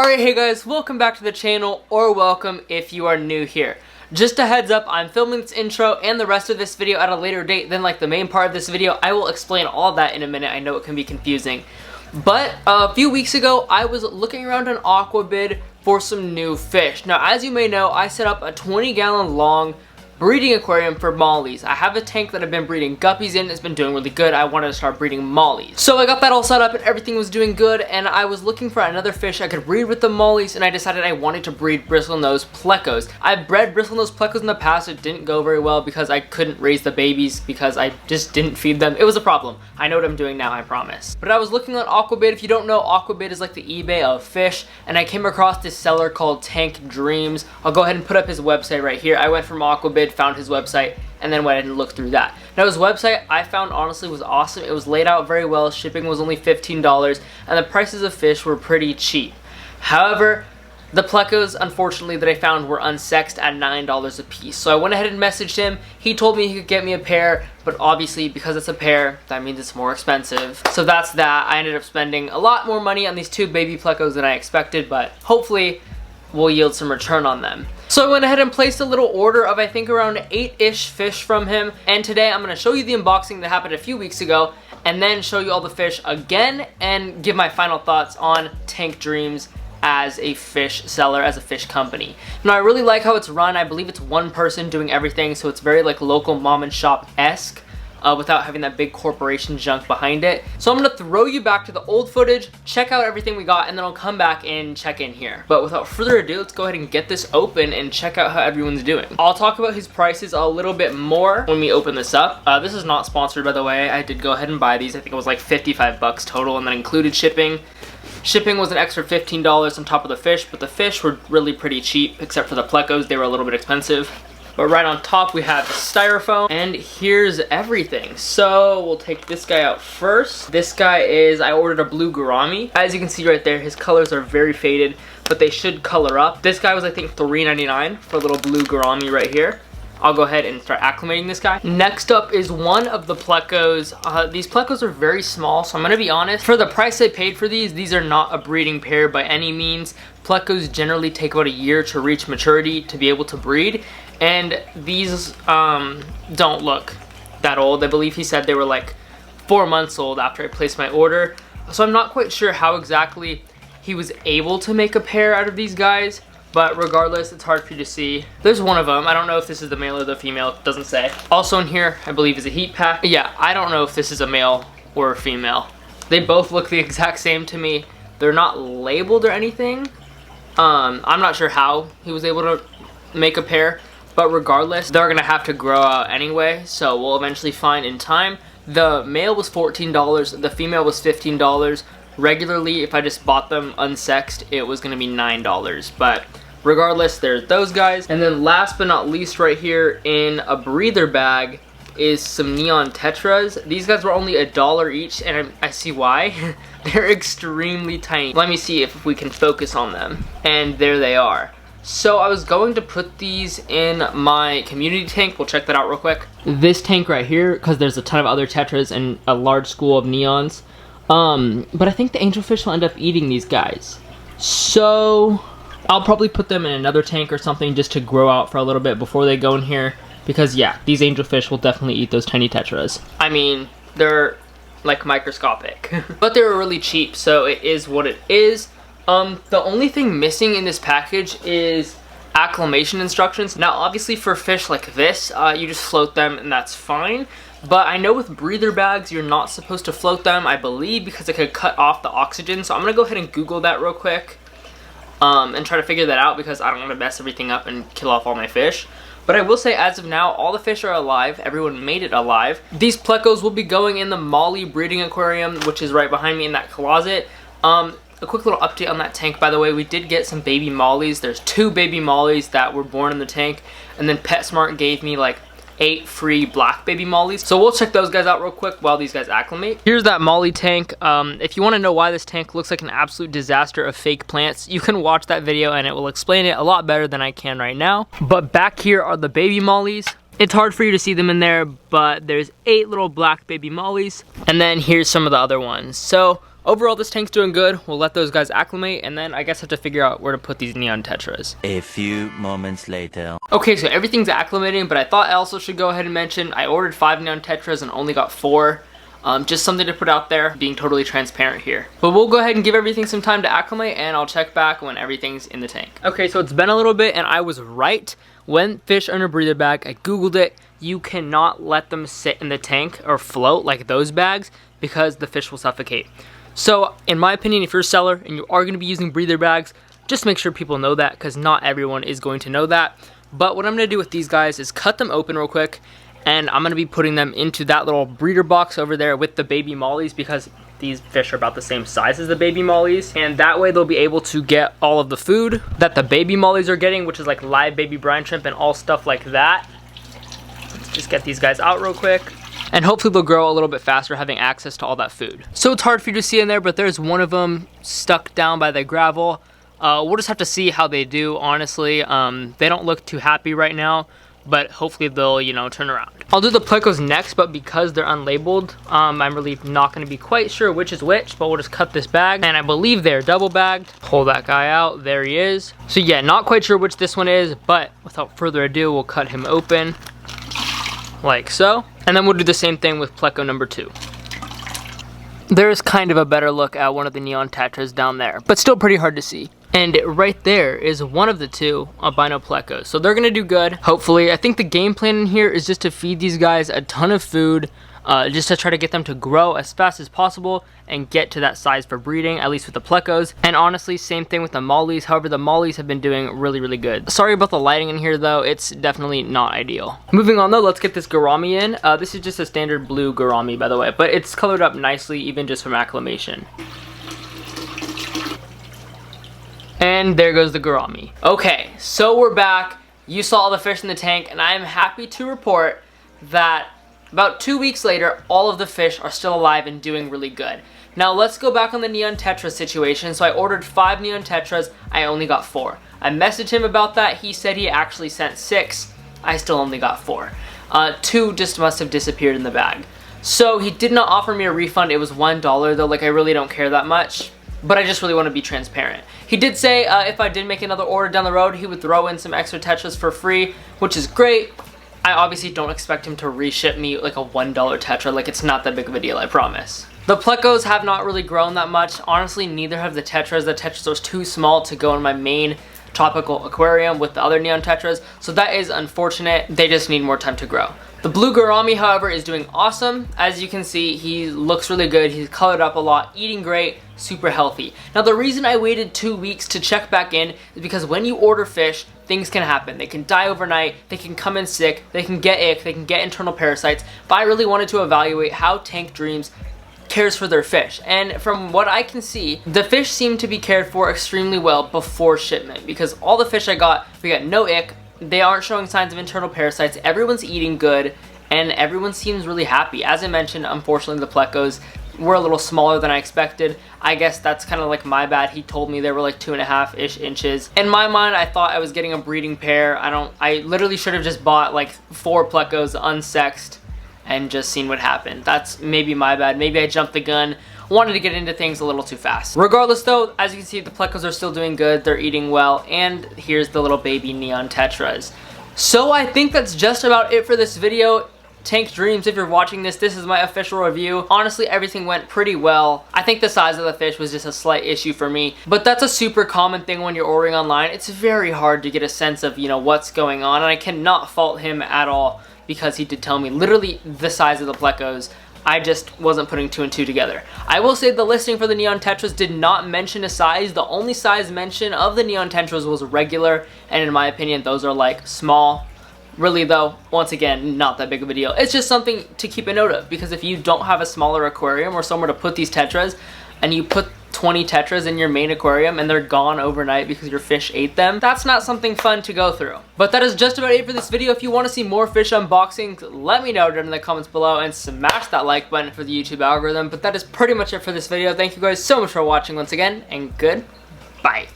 Alright, hey guys, welcome back to the channel, or welcome if you are new here. Just a heads up, I'm filming this intro and the rest of this video at a later date than like the main part of this video. I will explain all that in a minute. I know it can be confusing. But a few weeks ago, I was looking around on Aquabid for some new fish. Now, as you may know, I set up a 20-gallon long breeding aquarium for mollies. I have a tank that I've been breeding guppies in. It's been doing really good. I wanted to start breeding mollies. So I got that all set up and everything was doing good, and I was looking for another fish I could breed with the mollies, and I decided I wanted to breed bristlenose plecos. I've bred bristlenose plecos in the past. It didn't go very well because I couldn't raise the babies because I just didn't feed them. It was a problem. I know what I'm doing now, I promise. But I was looking on Aquabid. If you don't know, Aquabid is like the eBay of fish, and I came across this seller called Tank Dreams. I'll go ahead and put up his website right here. I went from Aquabid, found his website, and then went ahead and looked through that. Now, his website I found honestly was awesome. It was laid out very well. Shipping was only $15, and the prices of fish were pretty cheap. However, the plecos, unfortunately, that I found were unsexed at $9 a piece. So I went ahead and messaged him. He told me he could get me a pair, but obviously because it's a pair, that means it's more expensive. So that's that. I ended up spending a lot more money on these two baby plecos than I expected, but hopefully we'll yield some return on them. So I went ahead and placed a little order of I think around 8-ish fish from him, and today I'm going to show you the unboxing that happened a few weeks ago, and then show you all the fish again and give my final thoughts on Tank Dreams as a fish seller, as a fish company. Now, I really like how it's run. I believe it's one person doing everything, so it's very like local mom and shop-esque. Without having that big corporation junk behind it. So I'm gonna throw you back to the old footage, check out everything we got, and then I'll come back and check in here. But without further ado, let's go ahead and get this open and check out how everyone's doing. I'll talk about his prices a little bit more when we open this up. This is not sponsored, by the way. I did go ahead and buy these. I think it was like 55 bucks total, and that included shipping. Shipping was an extra $15 on top of the fish, but the fish were really pretty cheap, except for the plecos. They were a little bit expensive. But right on top we have the styrofoam, and here's everything. So we'll take this guy out first. This guy is, I ordered a blue gourami. As you can see right there, his colors are very faded, but they should color up. This guy was I think $3.99 for a little blue gourami right here. I'll go ahead and start acclimating this guy. Next up is one of the plecos. These plecos are very small, so I'm gonna be honest. For the price I paid for these are not a breeding pair by any means. Plecos generally take about a year to reach maturity to be able to breed, and these don't look that old. I believe he said they were like 4 months old after I placed my order. So I'm not quite sure how exactly he was able to make a pair out of these guys. But regardless, it's hard for you to see. There's one of them. I don't know if this is the male or the female. It doesn't say. Also in here, I believe, is a heat pack. Yeah, I don't know if this is a male or a female. They both look the exact same to me. They're not labeled or anything. I'm not sure how he was able to make a pair. But regardless, they're going to have to grow out anyway. So we'll eventually find in time. The male was $14. The female was $15. Regularly, if I just bought them unsexed, it was going to be $9. But regardless, there's those guys. And then last but not least, right here in a breather bag is some neon tetras. These guys were only $1 each, and I see why. They're extremely tiny. Let me see if we can focus on them. And there they are. So I was going to put these in my community tank. We'll check that out real quick. This tank right here, because there's a ton of other tetras and a large school of neons. But I think the angelfish will end up eating these guys. So I'll probably put them in another tank or something just to grow out for a little bit before they go in here. Because yeah, these angelfish will definitely eat those tiny tetras. I mean, they're like microscopic. But they were really cheap, so it is what it is. The only thing missing in this package is acclimation instructions. Now obviously for fish like this, you just float them and that's fine. But I know with breather bags, you're not supposed to float them, I believe, because it could cut off the oxygen. So I'm going to go ahead and Google that real quick and try to figure that out, because I don't want to mess everything up and kill off all my fish. But I will say, as of now, all the fish are alive. Everyone made it alive. These plecos will be going in the Molly breeding aquarium, which is right behind me in that closet. A quick little update on that tank, by the way. We did get some baby mollies. There's 2 baby mollies that were born in the tank. And then PetSMART gave me like 8 free black baby mollies. So we'll check those guys out real quick while these guys acclimate. Here's that molly tank. If you want to know why this tank looks like an absolute disaster of fake plants, you can watch that video and it will explain it a lot better than I can right now. But back here are the baby mollies. It's hard for you to see them in there, but there's 8 little black baby mollies. And then here's some of the other ones. So overall this tank's doing good. We'll let those guys acclimate, and then I guess have to figure out where to put these neon tetras. A few moments later. Okay, so everything's acclimating, but I thought I also should go ahead and mention I ordered 5 neon tetras and only got 4. Just something to put out there, being totally transparent here. But we'll go ahead and give everything some time to acclimate, and I'll check back when everything's in the tank. Okay, so it's been a little bit, and I was right. When fish are in a breather bag, I googled it, you cannot let them sit in the tank or float like those bags because the fish will suffocate. So in my opinion, if you're a seller and you are going to be using breather bags, just make sure people know that, because not everyone is going to know that. But what I'm going to do with these guys is cut them open real quick, and I'm going to be putting them into that little breeder box over there with the Baby Mollies, because these fish are about the same size as the Baby Mollies, and that way they'll be able to get all of the food that the Baby Mollies are getting, which is like live baby brine shrimp and all stuff like that. Let's just get these guys out real quick, and hopefully they'll grow a little bit faster having access to all that food. So it's hard for you to see in there, but there's one of them stuck down by the gravel. We'll just have to see how they do, honestly. They don't look too happy right now, but hopefully they'll, you know, turn around. I'll do the plecos next, but because they're unlabeled, I'm really not going to be quite sure which is which, but we'll just cut this bag, and I believe they're double bagged. Pull that guy out, there he is. So yeah, not quite sure which this one is, but without further ado, we'll cut him open, like so. And then we'll do the same thing with pleco number 2. There's kind of a better look at one of the neon tetras down there, but still pretty hard to see. And right there is one of the 2 albino plecos. So they're gonna do good, hopefully. I think the game plan in here is just to feed these guys a ton of food, just to try to get them to grow as fast as possible and get to that size for breeding, at least with the plecos. And honestly, same thing with the mollies. However, the mollies have been doing really, really good. Sorry about the lighting in here though, it's definitely not ideal. Moving on though, let's get this gourami in. This is just a standard blue gourami, by the way, but it's colored up nicely even just from acclimation. And there goes the gourami. Okay, so we're back. You saw all the fish in the tank, and I am happy to report that about 2 weeks later, all of the fish are still alive and doing really good. Now let's go back on the neon tetra situation. So I ordered 5 neon tetras, I only got 4. I messaged him about that, he said he actually sent 6. I still only got 4. 2 just must have disappeared in the bag. So he did not offer me a refund, it was $1 though, like I really don't care that much. But I just really want to be transparent. He did say if I did make another order down the road, he would throw in some extra tetras for free, which is great. I obviously don't expect him to reship me like a $1 tetra, like it's not that big of a deal, I promise. The plecos have not really grown that much. Honestly, neither have the tetras. The tetras are too small to go in my main tropical aquarium with the other neon tetras, so that is unfortunate. They just need more time to grow. The blue gourami, however, is doing awesome. As you can see, he looks really good. He's colored up a lot, eating great, super healthy. Now, the reason I waited 2 weeks to check back in is because when you order fish, things can happen. They can die overnight, they can come in sick, they can get ick, they can get internal parasites. But I really wanted to evaluate how Tank Dreams cares for their fish, and from what I can see, the fish seem to be cared for extremely well before shipment, because all the fish I got, we got no ick, they aren't showing signs of internal parasites, everyone's eating good, and everyone seems really happy. As I mentioned, unfortunately the plecos were a little smaller than I expected. I guess that's kind of like my bad. He told me they were like 2.5-ish inches. In my mind, I thought I was getting a breeding pair. I literally should have just bought like 4 plecos unsexed and just seen what happened. That's maybe my bad. Maybe I jumped the gun. Wanted to get into things a little too fast. Regardless though, as you can see, the plecos are still doing good. They're eating well. And here's the little baby neon tetras. So I think that's just about it for this video. Tank Dreams, if you're watching this, this is my official review. Honestly, everything went pretty well. I think the size of the fish was just a slight issue for me, but that's a super common thing when you're ordering online. It's very hard to get a sense of, you know, what's going on, and I cannot fault him at all because he did tell me literally the size of the plecos. I just wasn't putting 2 and 2 together. I will say the listing for the neon tetras did not mention a size. The only size mention of the neon tetras was regular, and in my opinion, those are like small. Really though, once again, not that big of a deal. It's just something to keep a note of, because if you don't have a smaller aquarium or somewhere to put these tetras, and you put 20 tetras in your main aquarium and they're gone overnight because your fish ate them, that's not something fun to go through. But that is just about it for this video. If you want to see more fish unboxings, let me know down in the comments below, and smash that like button for the YouTube algorithm. But that is pretty much it for this video. Thank you guys so much for watching once again, and goodbye.